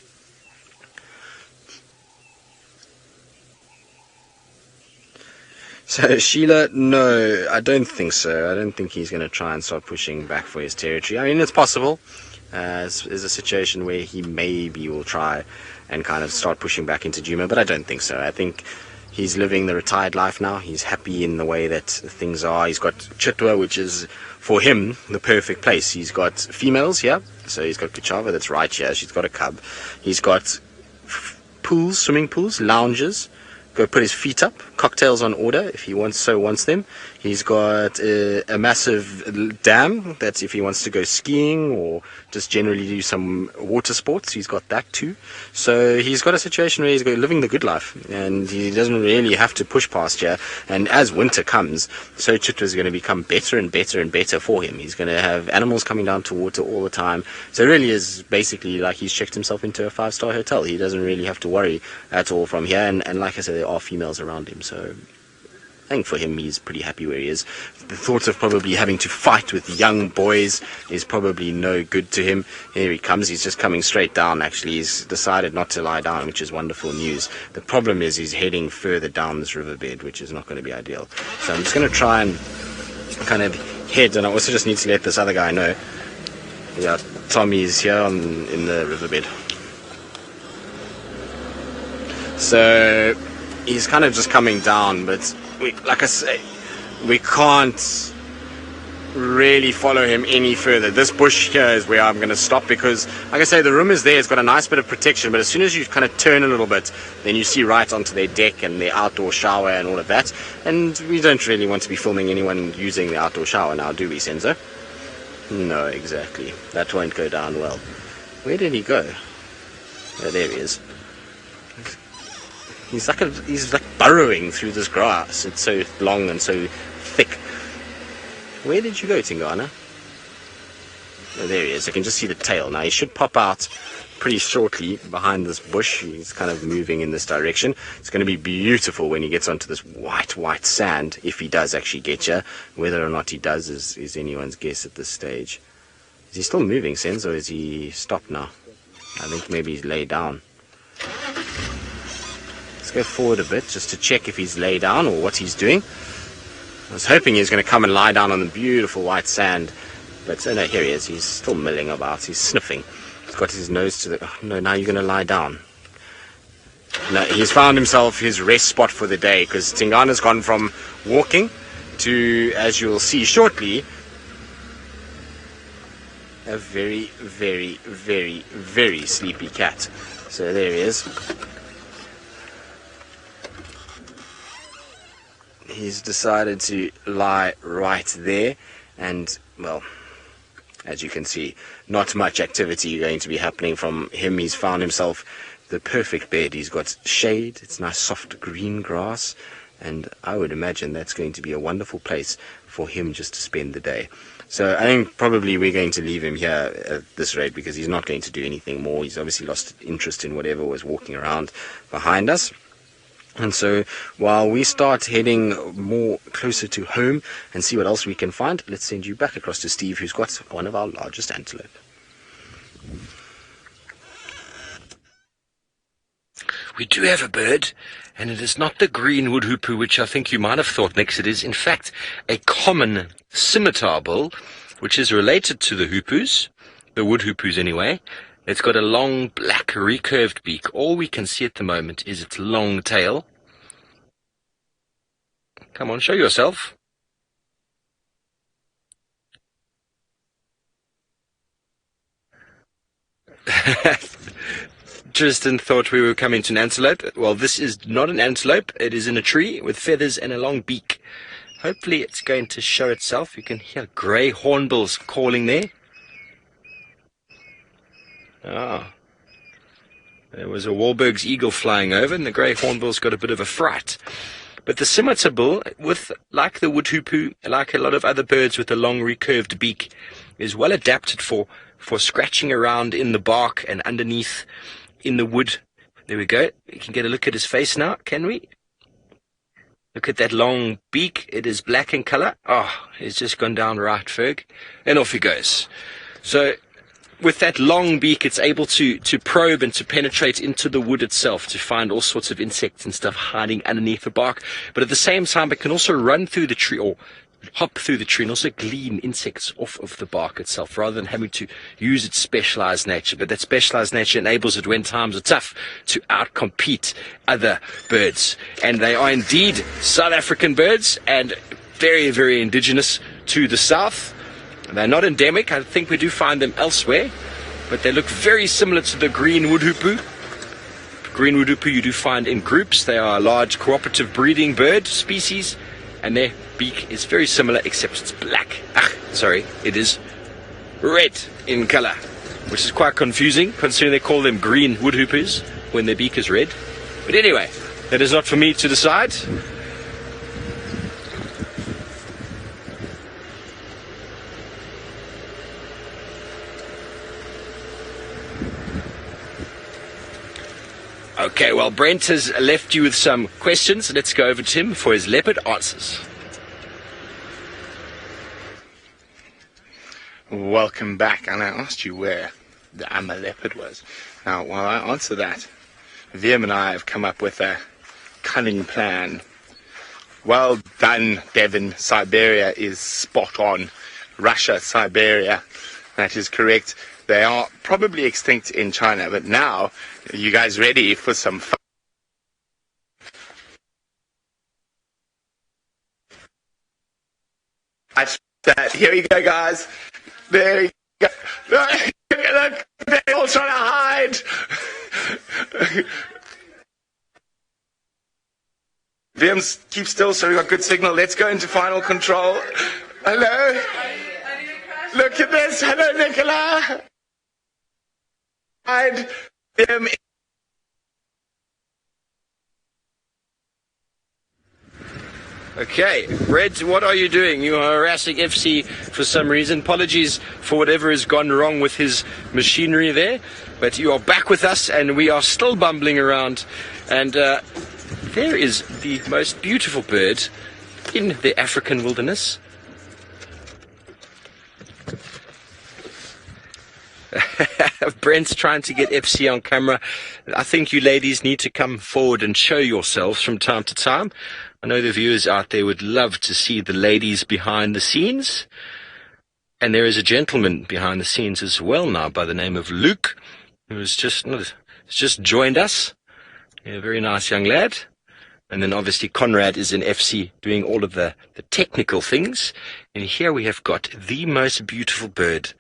Sheila, no, I don't think so. I don't think he's going to try and start pushing back for his territory. I mean, it's possible. There's a situation where he maybe will try and kind of start pushing back into Djuma, but I don't think so. I think he's living the retired life now. He's happy in the way that things are. He's got Chitwa, which is, for him, the perfect place. He's got females here. So he's got Kwichava that's right here. She's got a cub. He's got pools, swimming pools, lounges. Go put his feet up, cocktails on order if he wants them. He's got a massive dam that's if he wants to go skiing or just generally do some water sports, he's got that too. So he's got a situation where he's living the good life, and he doesn't really have to push past here. And as winter comes, so Chitwa is going to become better and better and better for him. He's going to have animals coming down to water all the time. So it really is basically like he's checked himself into a 5-star hotel. He doesn't really have to worry at all from here. And like I said, there are females around him, so I think for him he's pretty happy where he is. The thought of probably having to fight with young boys is probably no good to him. Here he comes. He's just coming straight down, actually. He's decided not to lie down, which is wonderful news. The problem is he's heading further down this riverbed, which is not going to be ideal. So I'm just going to try and kind of head, and I also just need to let this other guy know. Yeah, Tommy's here in the riverbed. So he's kind of just coming down, but like I say, we can't really follow him any further. This bush here is where I'm going to stop, because like I say, the room is there. It's got a nice bit of protection, but as soon as you kind of turn a little bit, then you see right onto their deck and their outdoor shower and all of that. And we don't really want to be filming anyone using the outdoor shower now, do we, Senzo? No, exactly. That won't go down well. Where did he go? Oh, there he is. He's like burrowing through this grass. It's so long and so thick. Where did you go, Tingana? Oh, there he is. I can just see the tail. Now he should pop out pretty shortly behind this bush. He's kind of moving in this direction. It's going to be beautiful when he gets onto this white sand, if he does actually get you. Whether or not he does is anyone's guess at this stage. Is he still moving, Sens, or is he stopped now? I think maybe he's laid down. Let's go forward a bit just to check if he's laid down or what he's doing. I was hoping he was going to come and lie down on the beautiful white sand, but no, here he is. He's still milling about. He's sniffing. He's got his nose to the... Oh, no, now you're going to lie down. No, he's found himself his rest spot for the day, because Tingana's gone from walking to, as you'll see shortly, a very, very, very, very sleepy cat. So there he is. He's decided to lie right there, and, well, as you can see, not much activity going to be happening from him. He's found himself the perfect bed. He's got shade, it's nice soft green grass, and I would imagine that's going to be a wonderful place for him just to spend the day. So I think probably we're going to leave him here at this rate, because he's not going to do anything more. He's obviously lost interest in whatever was walking around behind us. And so while we start heading more closer to home and see what else we can find, let's send you back across to Steve, who's got one of our largest antelope. We do have a bird, and it is not the green wood hoopoo, which I think you might have thought, Nix. It is, in fact, a common scimitar bull, which is related to the hoopoos, the wood hoopoos anyway. It's got a long, black, recurved beak. All we can see at the moment is its long tail. Come on, show yourself. Tristan thought we were coming to an antelope. Well, this is not an antelope. It is in a tree with feathers and a long beak. Hopefully it's going to show itself. You can hear grey hornbills calling there. Ah, there was a Wahlberg's eagle flying over, and the grey hornbill's got a bit of a fright. But the scimitar bull, like the wood hoopoo, like a lot of other birds with a long recurved beak, is well adapted for scratching around in the bark and underneath in the wood. There we go. We can get a look at his face now, can we? Look at that long beak. It is black in colour. Oh, he's just gone down right, Ferg. And off he goes. So with that long beak, it's able to probe and to penetrate into the wood itself to find all sorts of insects and stuff hiding underneath the bark. But at the same time, it can also run through the tree or hop through the tree and also glean insects off of the bark itself, rather than having to use its specialized nature. But that specialized nature enables it, when times are tough, to outcompete other birds. And they are indeed South African birds, and very, very indigenous to the south. They're not endemic. I think we do find them elsewhere, but they look very similar to the green wood hoopoo. Green wood hoopoo you do find in groups. They are a large cooperative breeding bird species, and their beak is very similar, except it's black. It is red in color, which is quite confusing, considering they call them green wood hoopoos when their beak is red. But anyway, that is not for me to decide. Okay, well, Brent has left you with some questions. Let's go over to him for his leopard answers. Welcome back, and I asked you where the Amma leopard was. Now, while I answer that, Viam and I have come up with a cunning plan. Well done, Devon. Siberia is spot on. Russia, Siberia, that is correct. They are probably extinct in China, but now, are you guys ready for some fun? Here we go, guys. There we go. Look, they're all trying to hide. Viam, keep still so we got good signal. Let's go into final control. Hello. Look at this. Hello, Nicola. Hide. Viam. Okay, Brett, what are you doing? You are harassing FC for some reason. Apologies for whatever has gone wrong with his machinery there. But you are back with us and we are still bumbling around. And there is the most beautiful bird in the African wilderness. Brent's trying to get FC on camera. I think you ladies need to come forward and show yourselves from time to time. I know the viewers out there would love to see the ladies behind the scenes. And there is a gentleman behind the scenes as well now by the name of Luke, who has just joined us. A very nice young lad. And then obviously Conrad is in FC doing all of the technical things. And here we have got the most beautiful bird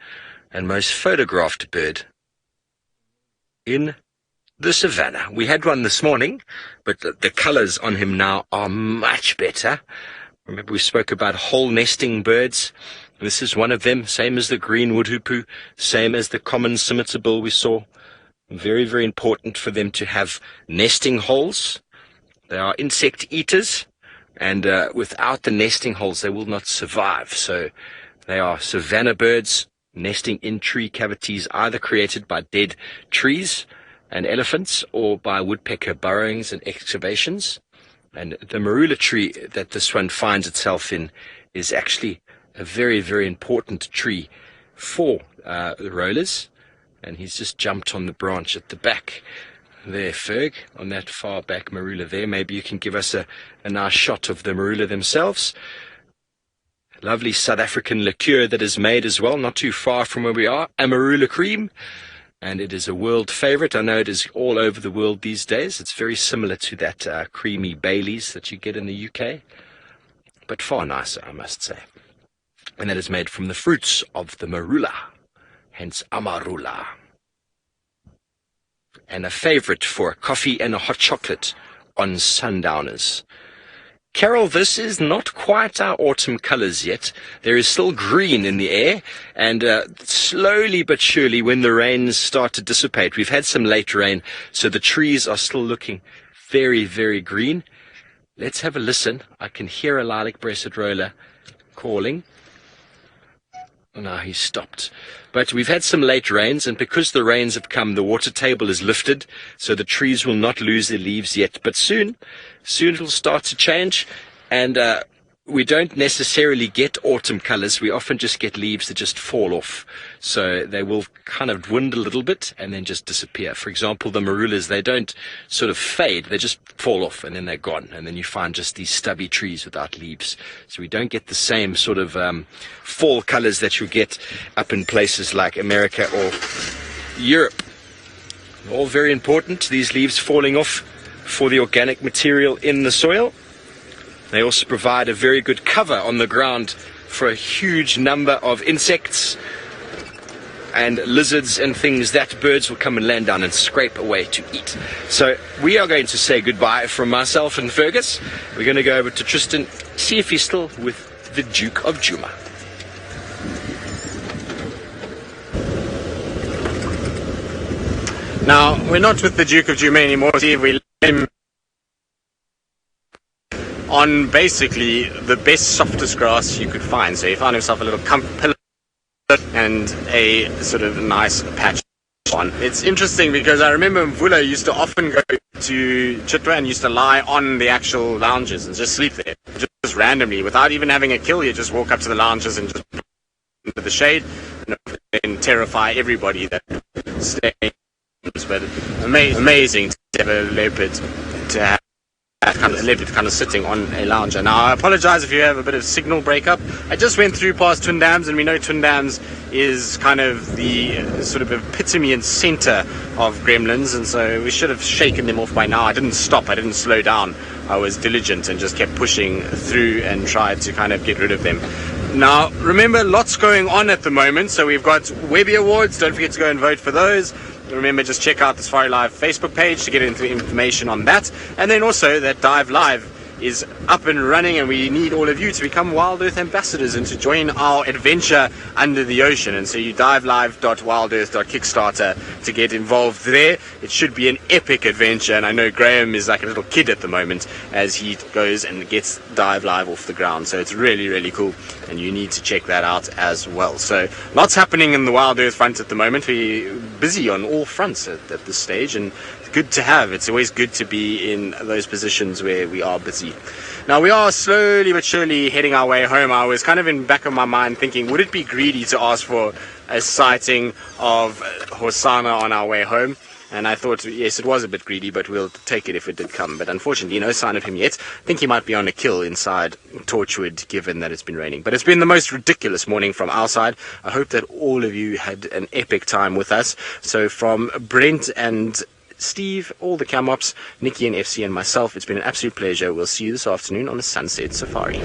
and most photographed bird in the savannah. We had one this morning, but the colors on him now are much better. Remember we spoke about hole nesting birds. This is one of them, same as the green woodhoopoe, same as the common scimitar we saw. Very, very important for them to have nesting holes. They are insect eaters, and without the nesting holes they will not survive. So they are savannah birds nesting in tree cavities, either created by dead trees and elephants or by woodpecker burrowings and excavations. And the marula tree that this one finds itself in is actually a very, very important tree for the rollers. And he's just jumped on the branch at the back there, Ferg, on that far back marula there. Maybe you can give us a nice shot of the marula themselves. Lovely South African liqueur that is made as well, not too far from where we are, Amarula cream. And it is a world favorite. I know it is all over the world these days. It's very similar to that creamy Baileys that you get in the UK, but far nicer, I must say. And that is made from the fruits of the marula, hence Amarula. And a favorite for a coffee and a hot chocolate on sundowners. Carol, this is not quite our autumn colors yet. There is still green in the air, and slowly but surely when the rains start to dissipate, we've had some late rain, so the trees are still looking very, very green. Let's have a listen. I can hear a lilac-breasted roller calling. Now he's stopped. But we've had some late rains, and because the rains have come, the water table is lifted, so the trees will not lose their leaves yet. But soon it'll start to change, and we don't necessarily get autumn colors. We often just get leaves that just fall off. So they will kind of dwindle a little bit and then just disappear. For example, the marulas, they don't sort of fade. They just fall off and then they're gone. And then you find just these stubby trees without leaves. So we don't get the same sort of fall colors that you get up in places like America or Europe. All very important, these leaves falling off for the organic material in the soil. They also provide a very good cover on the ground for a huge number of insects and lizards and things that birds will come and land down and scrape away to eat. So we are going to say goodbye from myself and Fergus. We're going to go over to Tristan, see if he's still with the Duke of Juma. Now, we're not with the Duke of Juma anymore. See if we let him on basically the best, softest grass you could find. So he found himself a little pillar and a sort of nice patch on. It's interesting because I remember Mvula used to often go to Chitwa and used to lie on the actual lounges and just sleep there, just randomly, without even having a kill. You just walk up to the lounges and just into the shade and terrify everybody that stay. But amazing to have a leopard, to have a leopard kind of sitting on a lounger. Now, I apologize if you have a bit of signal breakup. I just went through past Twin Dams, and we know Twin Dams is kind of the sort of epitome and center of gremlins, and so we should have shaken them off by now. I didn't stop, I didn't slow down. I was diligent and just kept pushing through and tried to kind of get rid of them. Now, remember, lots going on at the moment. So we've got Webby Awards. Don't forget to go and vote for those. Remember, just check out the Safari Live Facebook page to get into information on that. And then also that Dive Live is up and running, and we need all of you to become Wild Earth ambassadors and to join our adventure under the ocean. And so you divelive.wildearth.kickstarter to get involved there. It should be an epic adventure, and I know Graham is like a little kid at the moment as he goes and gets Dive Live off the ground. So it's really, really cool, and you need to check that out as well. So lots happening in the Wild Earth front at the moment. We're busy on all fronts at this stage, and it's good to have. It's always good to be in those positions where we are busy. Now we are slowly but surely heading our way home. I was kind of in the back of my mind thinking, would it be greedy to ask for a sighting of Hosanna on our way home? And I thought, yes, it was a bit greedy, but we'll take it if it did come. But unfortunately, no sign of him yet. I think he might be on a kill inside Torchwood, given that it's been raining. But it's been the most ridiculous morning from our side. I hope that all of you had an epic time with us. So from Brent and Steve, all the cam ops, Nikki and FC and myself, it's been an absolute pleasure. We'll see you this afternoon on the Sunset Safari.